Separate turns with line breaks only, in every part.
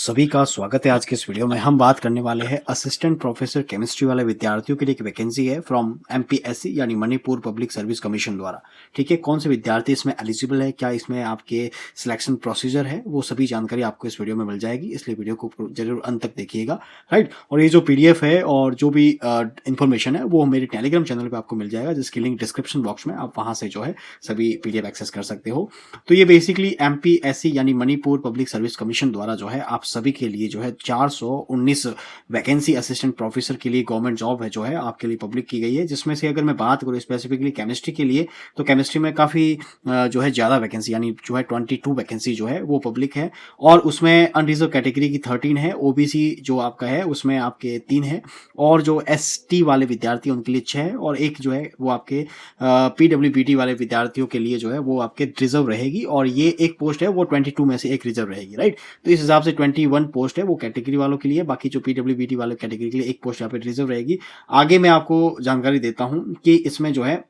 सभी का स्वागत है। आज के इस वीडियो में हम बात करने वाले हैं असिस्टेंट प्रोफेसर केमिस्ट्री वाले विद्यार्थियों के लिए एक वैकेंसी है फ्रॉम एमपीएससी यानी मणिपुर पब्लिक सर्विस कमीशन द्वारा। ठीक है, कौन से विद्यार्थी इसमें एलिजिबल है, क्या इसमें आपके सिलेक्शन प्रोसीजर है, वो सभी जानकारी आपको इस वीडियो में मिल जाएगी, इसलिए वीडियो को जरूर अंत तक देखिएगा। राइट, और ये जो पीडीएफ है और जो भी इन्फॉर्मेशन है वो मेरे टेलीग्राम चैनल पर आपको मिल जाएगा, जिसकी लिंक डिस्क्रिप्शन बॉक्स में, आप वहां से जो है सभी पीडीएफ एक्सेस कर सकते हो। तो ये बेसिकली एमपीएससी यानी मणिपुर पब्लिक सर्विस कमीशन द्वारा जो है आप सभी के लिए जो है 419 वैकेंसी असिस्टेंट प्रोफेसर के लिए गवर्नमेंट जॉब है जो है आपके लिए पब्लिक की गई है। जिसमें से अगर मैं बात करूं स्पेसिफिकली केमिस्ट्री के लिए, तो केमिस्ट्री में काफी जो है ज्यादा वैकेंसी यानी जो है 22 वैकेंसी जो है वो पब्लिक है, और उसमें अनरिजर्व कैटेगरी की 13 है, ओबीसी जो आपका है उसमें आपके 3 है, और जो एसटी वाले विद्यार्थी उनके लिए 6 है, और एक जो है वो आपके पीडब्ल्यूबीटी वाले विद्यार्थियों के लिए जो है वो आपके रिजर्व रहेगी, और ये एक पोस्ट है वो 22 में से एक रिजर्व रहेगी। राइट, तो इस हिसाब से 21 पोस्ट है वो कैटेगरी वालों के लिए, बाकी जो पीडब्ल्यूबीटी वाले कैटेगरी के लिए एक पोस्ट यहाँ पे रिजर्व रहेगी। आगे मैं आपको जानकारी देता हूं कि इसमें जो है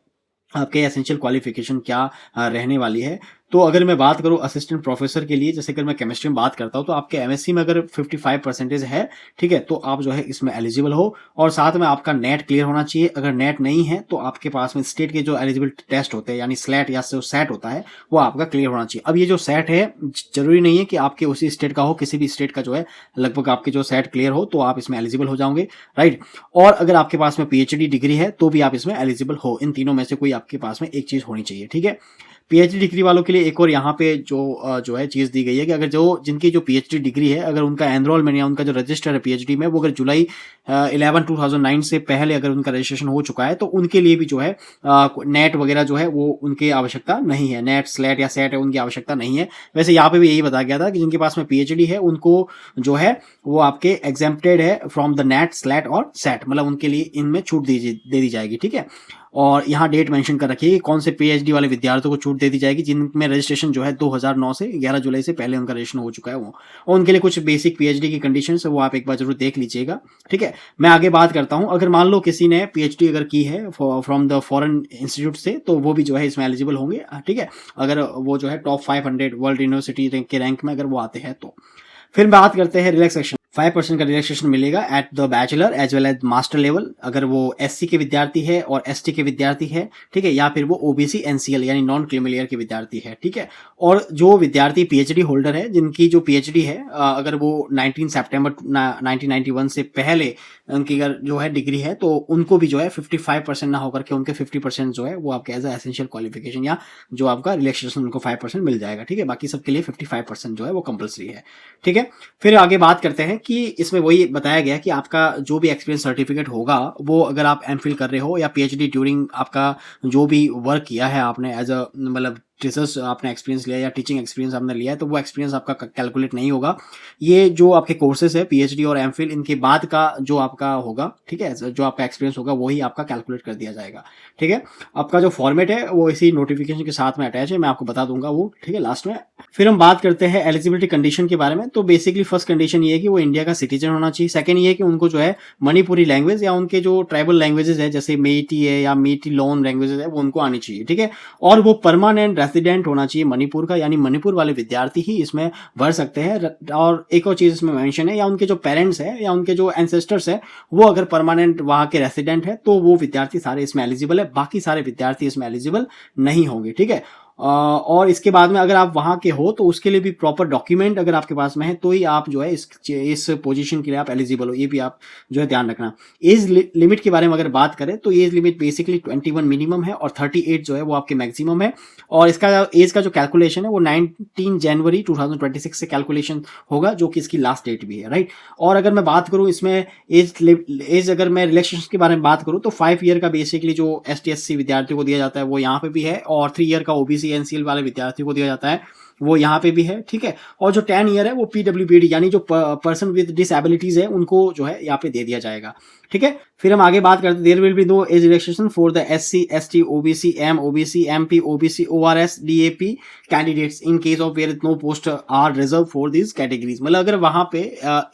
आपके एसेंशियल क्वालिफिकेशन क्या रहने वाली है। तो अगर मैं बात करूं असिस्टेंट प्रोफेसर के लिए, जैसे अगर मैं केमिस्ट्री में बात करता हूं तो आपके एमएससी में अगर 55% है, ठीक है, तो आप जो है इसमें एलिजिबल हो, और साथ में आपका नेट क्लियर होना चाहिए। अगर नेट नहीं है तो आपके पास में स्टेट के जो एलिजिबल टेस्ट होते हैं यानी स्लैट या जो सेट होता है वो आपका क्लियर होना चाहिए। अब ये जो सेट है जरूरी नहीं है कि आपके उसी स्टेट का हो, किसी भी स्टेट का जो है लगभग आपके जो सेट क्लियर हो तो आप इसमें एलिजिबल हो जाओगे। राइट, और अगर आपके पास में पीएचडी डिग्री है तो भी आप इसमें एलिजिबल हो। इन तीनों में से कोई आपके पास में एक चीज होनी चाहिए। ठीक है, पीएचडी डिग्री वालों के लिए एक और यहाँ पे जो है चीज दी गई है कि अगर जिनकी जो पीएचडी डिग्री है, अगर उनका एनरोलमेंट या उनका जो रजिस्टर है पीएचडी में वो अगर जुलाई 11 2009 से पहले अगर उनका रजिस्ट्रेशन हो चुका है तो उनके लिए भी जो है नेट वगैरह जो है वो उनकी आवश्यकता नहीं है। नेट स्लेट या सेट है उनकी आवश्यकता नहीं है। वैसे यहाँ पे भी यही बताया गया था कि जिनके पास में पीएचडी है उनको जो है वो आपके एग्जेम्प्टेड है फ्रॉम द नेट स्लेट और सेट, मतलब उनके लिए इनमें छूट दे दी जाएगी। ठीक है, और यहाँ डेट मेंशन कर रखी है कि कौन से पीएचडी वाले विद्यार्थियों को छूट दे दी जाएगी जिनमें रजिस्ट्रेशन जो है 2009 से 11 जुलाई से पहले उनका रजिस्ट्रेशन हो चुका है वो, और उनके लिए कुछ बेसिक पीएचडी की कंडीशंस है वो आप एक बार जरूर देख लीजिएगा। ठीक है, मैं आगे बात करता हूँ। अगर मान लो किसी ने पीएचडी अगर की है फ्रॉम द फॉरेन इंस्टीट्यूट से तो वो भी जो है इसमें एलिजिबल होंगे। ठीक है, अगर वो जो है टॉप 500 वर्ल्ड यूनिवर्सिटी के रैंक में अगर वो आते हैं तो। फिर बात करते हैं रिलैक्सेशन। 5% का रिलैक्सेशन मिलेगा at the bachelor as well as master level, अगर वो एससी के विद्यार्थी है और एसटी के विद्यार्थी है। ठीक है, या फिर वो ओबीसी एनसीएल यानी नॉन क्रीमी लेयर के विद्यार्थी है। ठीक है, और जो विद्यार्थी पीएचडी होल्डर है जिनकी जो पीएचडी है अगर वो 19 सितंबर 1991 से पहले उनकी अगर जो है डिग्री है तो उनको भी जो है 55% ना होकर के उनके 50% जो है वो आपके एज एसेंशियल क्वालिफिकेशन या जो आपका रिलैक्सेशन उनको 5% मिल जाएगा। ठीक है, बाकी सबके लिए 55% जो है वो कंपलसरी है। ठीक है, फिर आगे बात करते हैं कि इसमें वही बताया गया कि आपका जो भी एक्सपीरियंस सर्टिफिकेट होगा वो अगर आप एमफिल कर रहे हो या पीएचडी ड्यूरिंग आपका जो भी वर्क किया है आपने एज अ मतलब रिसर्च आपने एक्सपीरियंस लिया या टीचिंग एक्सपीरियंस आपने लिया है तो वो एक्सपीरियंस आपका कैलकुलेट नहीं होगा। ये जो आपके कोर्सेज है पीएचडी और एमफिल इनके बाद का जो आपका होगा, ठीक है, जो आपका एक्सपीरियंस होगा वही आपका कैलकुलेट कर दिया जाएगा। ठीक है, आपका जो फॉर्मेट है वो इसी नोटिफिकेशन के साथ में अटैच है, मैं आपको बता दूंगा वो। ठीक है, लास्ट में फिर हम बात करते हैं एलिजिबिलिटी कंडीशन के बारे में। तो बेसिकली फर्स्ट कंडीशन ये है कि वो इंडिया का सिटीजन होना चाहिए। सेकंड ये है कि उनको जो है मणिपुरी लैंग्वेज या उनके जो ट्राइबल लैंग्वेजेस है जैसे मेइटी है या मेइटी लोन लैंग्वेजेस है वो उनको आनी चाहिए। ठीक है, और वो परमानेंट रेसिडेंट होना चाहिए मणिपुर का, यानी मणिपुर वाले विद्यार्थी ही इसमें भर सकते हैं। और एक और चीज इसमें मेंशन है, या उनके जो पेरेंट्स है या उनके जो एंसेस्टर्स है वो अगर परमानेंट वहां के रेसिडेंट है तो वो विद्यार्थी सारे इसमें एलिजिबल है, बाकी सारे विद्यार्थी इसमें एलिजिबल नहीं होंगे। ठीक है, और इसके बाद में अगर आप वहां के हो तो उसके लिए भी प्रॉपर डॉक्यूमेंट अगर आपके पास में है तो ही आप जो है इस पोजीशन के लिए आप एलिजिबल हो, ये भी आप जो है ध्यान रखना। एज लिमिट के बारे में अगर बात करें तो एज लिमिट बेसिकली 21 मिनिमम है और 38 जो है वो आपके मैक्सिमम है, और इसका एज का जो कैलकुलेशन है वो 19 जनवरी 2026 से कैलकुलेशन होगा जो कि इसकी लास्ट डेट भी है। राइट, और अगर मैं बात करूं इसमें एज अगर मैं रिलैक्सेशन के बारे में बात करूं तो 5 ईयर का बेसिकली जो एसटी/एससी विद्यार्थियों को दिया जाता है वो यहाँ पे भी है, और 3 ईयर का ओबीसी एनसीएल वाले विद्यार्थियों को दिया जाता है वो यहाँ पे भी है। ठीक है, और जो 10 ईयर है वो पीडब्ल्यूबीडी यानी जो पर्सन विद डिसएबिलिटीज है उनको जो है यहाँ पे दे दिया जाएगा। ठीक है, फिर हम आगे बात करते हैं, there will be no age relaxation for the SC, ST, OBC, OBC, MP, OBC, ORS, DAP candidates in case of where no post are reserve for this categories. मतलब अगर वहां पे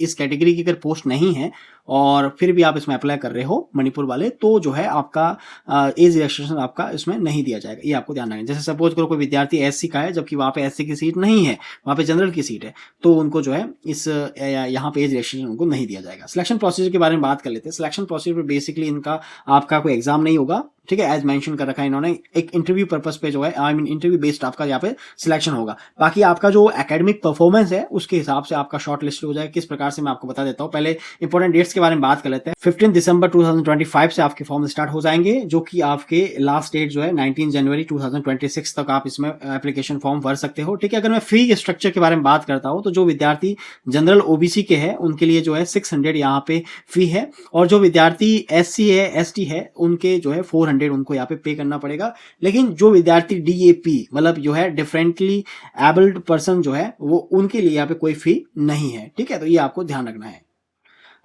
इस कैटेगरी की अगर पोस्ट नहीं है और फिर भी आप इसमें अप्लाई कर रहे हो मणिपुर वाले, तो जो है आपका एज रिलैक्सेशन आपका इसमें नहीं दिया जाएगा, ये आपको ध्यान रखना। जैसे सपोज करो कोई विद्यार्थी SC का है जबकि वहां पे SC की सीट नहीं है, वहां पे जनरल की सीट है, तो उनको जो है इस यहाँ पे एज रिलैक्सेशन उनको नहीं दिया जाएगा। सिलेक्शन प्रोसीजर के बारे में बात कर लेते हैं। सिलेक्शन प्रोसीजर पे बेसिकली इनका आपका कोई एग्जाम नहीं होगा, ठीक है, एज मेंशन कर रखा है इन्होंने, एक इंटरव्यू पर्पस पे जो है आई मीन इंटरव्यू बेस्ड आपका यहाँ पे सिलेक्शन होगा। बाकी आपका जो एकेडमिक परफॉर्मेंस है उसके हिसाब से आपका शॉर्ट लिस्ट हो जाएगा। किस प्रकार से मैं आपको बता देता हूँ। पहले इंपॉर्टेंट डेट्स के बारे में बात कर लेते हैं। 15 दिसंबर 2025 से आपके फॉर्म स्टार्ट हो जाएंगे, जो कि आपके लास्ट डेट जो है 19 जनवरी 2026 तक आप इसमें एप्लीकेशन फॉर्म भर सकते हो, ठीक है। अगर मैं फी स्ट्रक्चर के बारे में बात करता हूँ तो जो विद्यार्थी जनरल OBC के हैं उनके लिए जो है 600 यहाँ पे फी है, और जो विद्यार्थी SC है ST है उनके जो है 400 उनको यहाँ पे पे करना पड़ेगा। लेकिन जो विद्यार्थी DAP मतलब जो है डिफरेंटली एबल्ड पर्सन जो है वो उनके लिए यहाँ पे कोई फी नहीं है, ठीक है। तो ये आपको ध्यान रखना है,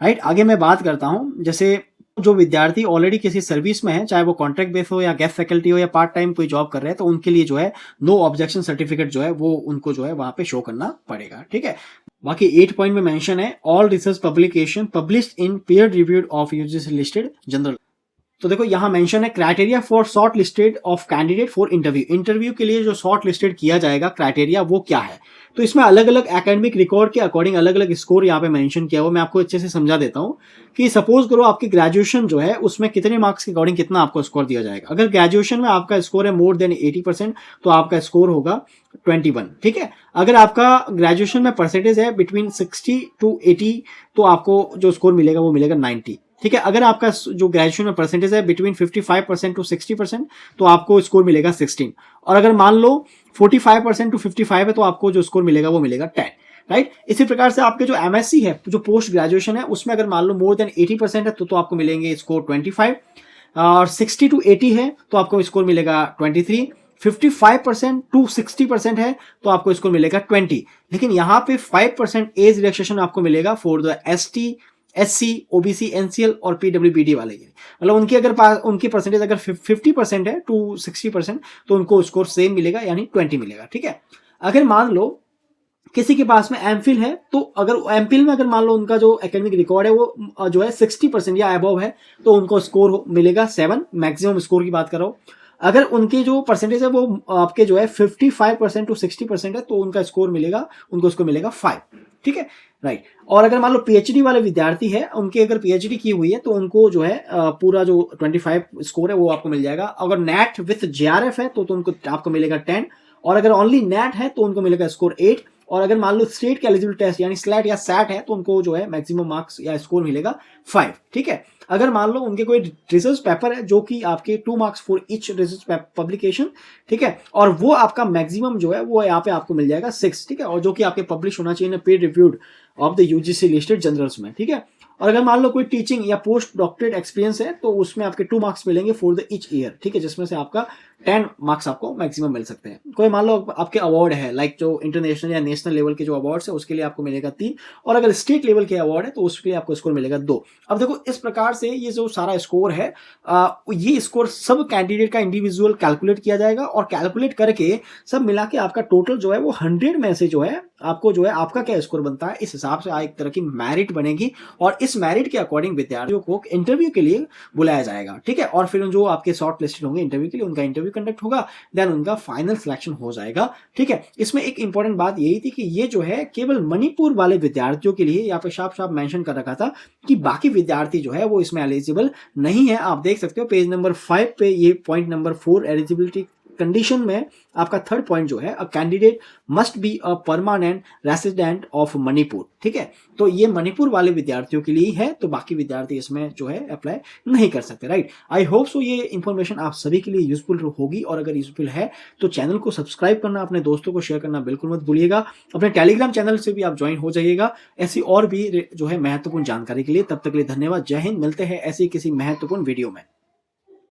राइट। आगे मैं बात करता हूं, जैसे जो विद्यार्थी ऑलरेडी किसी सर्विस में है, चाहे वो कॉन्ट्रैक्ट बेस हो या गेस्ट फैकल्टी हो या पार्ट टाइम कोई जॉब कर रहे हैं, तो उनके लिए जो है नो ऑब्जेक्शन सर्टिफिकेट जो है वो उनको जो है वहां पे शो करना पड़ेगा, ठीक है। बाकी 8 पॉइंट में मेंशन है all research publication published in peer reviewed of UGC listed general. तो देखो यहाँ मेंशन है criteria for short listed of candidate for interview. Interview के लिए जो शॉर्ट लिस्टेड किया जाएगा क्राइटेरिया वो क्या है, तो इसमें अलग अलग एकेडमिक रिकॉर्ड के अकॉर्डिंग अलग अलग स्कोर यहाँ पे मेंशन किया हुआ। मैं आपको अच्छे से समझा देता हूँ कि सपोज करो आपकी ग्रेजुएशन जो है उसमें कितने मार्क्स के अकॉर्डिंग कितना आपको स्कोर दिया जाएगा। अगर ग्रेजुएशन में आपका स्कोर है मोर देन 80% तो आपका स्कोर होगा 21, ठीक है। अगर आपका ग्रेजुएशन में परसेंटेज है बिटवीन 60 to 80 तो आपको जो स्कोर मिलेगा वो मिलेगा 90, ठीक है। अगर आपका जो ग्रेजुएशन में परसेंटेज है बिटवीन 55% to 60% तो आपको स्कोर मिलेगा 16, और अगर मान लो 45% to 55 है तो आपको जो स्कोर मिलेगा वो मिलेगा 10, राइट। इसी प्रकार से आपके जो MSc है जो पोस्ट ग्रेजुएशन है उसमें अगर मान लो मोर देन 80% है तो आपको मिलेंगे स्कोर 25, और 60 to 80 है तो आपको स्कोर मिलेगा 23, 55% to 60% है तो आपको स्कोर मिलेगा 20। लेकिन यहाँ पे 5% एज रिलैक्सेशन आपको मिलेगा for the ST, SC, OBC, NCL और PWBD वाले। मतलब उनकी अगर उनकी परसेंटेज अगर 50% है to 60% तो उनको स्कोर सेम मिलेगा, यानी 20 मिलेगा, ठीक है। अगर मान लो किसी के पास में एमफिल है, तो अगर एमफिल में अगर मान लो उनका जो एकेडमिक रिकॉर्ड है वो जो है 60% या अबव है तो उनको स्कोर मिलेगा 7, मैक्सिमम स्कोर की बात कर रहा हूँ। अगर उनकी जो परसेंटेज है वो आपके जो है 55% to 60% है तो उनका स्कोर मिलेगा, उनको स्कोर मिलेगा 5, ठीक है, राइट। और अगर मान लो PhD वाले विद्यार्थी है, उनकी अगर PhD की हुई है तो उनको जो है पूरा जो 25 स्कोर है वो आपको मिल जाएगा। अगर नेट विथ JRF है तो उनको आपको मिलेगा 10, और अगर ओनली नेट है तो उनको मिलेगा स्कोर 8, और अगर मान लो स्टेट के एलिजिबल टेस्ट यानी स्लैट या सैट है तो उनको जो है मैक्सिमम मार्क्स या स्कोर मिलेगा 5, ठीक है। अगर मान लो उनके कोई रिसर्च पेपर है जो कि आपके 2 marks for each research publication, ठीक है, और वो आपका मैक्सिमम जो है वो यहाँ पे आपको मिल जाएगा 6, ठीक है, और जो कि आपके पब्लिश होना चाहिए peer reviewed of the UGC listed journals में, ठीक है। और अगर मान लो कोई टीचिंग या पोस्ट डॉक्टरेट एक्सपीरियंस है तो उसमें आपके 2 मार्क्स मिलेंगे फॉर द ईच ईयर, ठीक है, जिसमें से आपका 10 मार्क्स आपको मैक्सिमम मिल सकते हैं। कोई मान लो आपके अवार्ड है लाइक जो इंटरनेशनल या नेशनल लेवल के जो अवार्ड्स है उसके लिए आपको मिलेगा 3, और अगर स्टेट लेवल के अवार्ड है तो उसके लिए आपको स्कोर मिलेगा 2। अब देखो इस प्रकार से ये जो सारा स्कोर है ये स्कोर सब कैंडिडेट का इंडिविजुअल कैलकुलेट किया जाएगा, और कैलकुलेट करके सब मिला के आपका टोटल जो है वो 100 में से जो है आपको जो है आपका क्या स्कोर बनता है इस हिसाब से एक तरह की मेरिट बनेगी, और इस मेरिट के अकॉर्डिंग विद्यार्थियों को इंटरव्यू के लिए बुलाया जाएगा, ठीक है। और फिर जो आपके शॉर्ट लिस्टेड होंगे इंटरव्यू के लिए उनका इंटरव्यू कंडक्ट होगा, देन उनका फाइनल सिलेक्शन हो जाएगा, ठीक है। इसमें एक इंपॉर्टेंट बात यही थी कि ये जो है केवल मणिपुर वाले विद्यार्थियों के लिए यहाँ पे साफ साफ मेंशन कर रखा था कि बाकी विद्यार्थी जो है वो इसमें एलिजिबल नहीं है। आप देख सकते हो पेज नंबर 5 पे ये पॉइंट नंबर 4 एलिजिबिलिटी कंडीशन में आपका थर्ड पॉइंट जो है a candidate must be a permanent resident of Manipur, ठीक है। तो ये मणिपुर वाले विद्यार्थियों के लिए है, तो बाकी विद्यार्थी इसमें जो है अप्लाई नहीं कर सकते, राइट। आई होप सो ये इंफॉर्मेशन आप सभी के लिए यूजफुल होगी, और अगर यूजफुल है तो चैनल को सब्सक्राइब करना, अपने दोस्तों को शेयर करना बिल्कुल मत भूलिएगा। अपने टेलीग्राम चैनल से भी आप ज्वाइन हो जाइएगा ऐसी और भी जो है महत्वपूर्ण जानकारी के लिए। तब तक के लिए धन्यवाद, जय हिंद। मिलते हैं ऐसी किसी महत्वपूर्ण वीडियो में।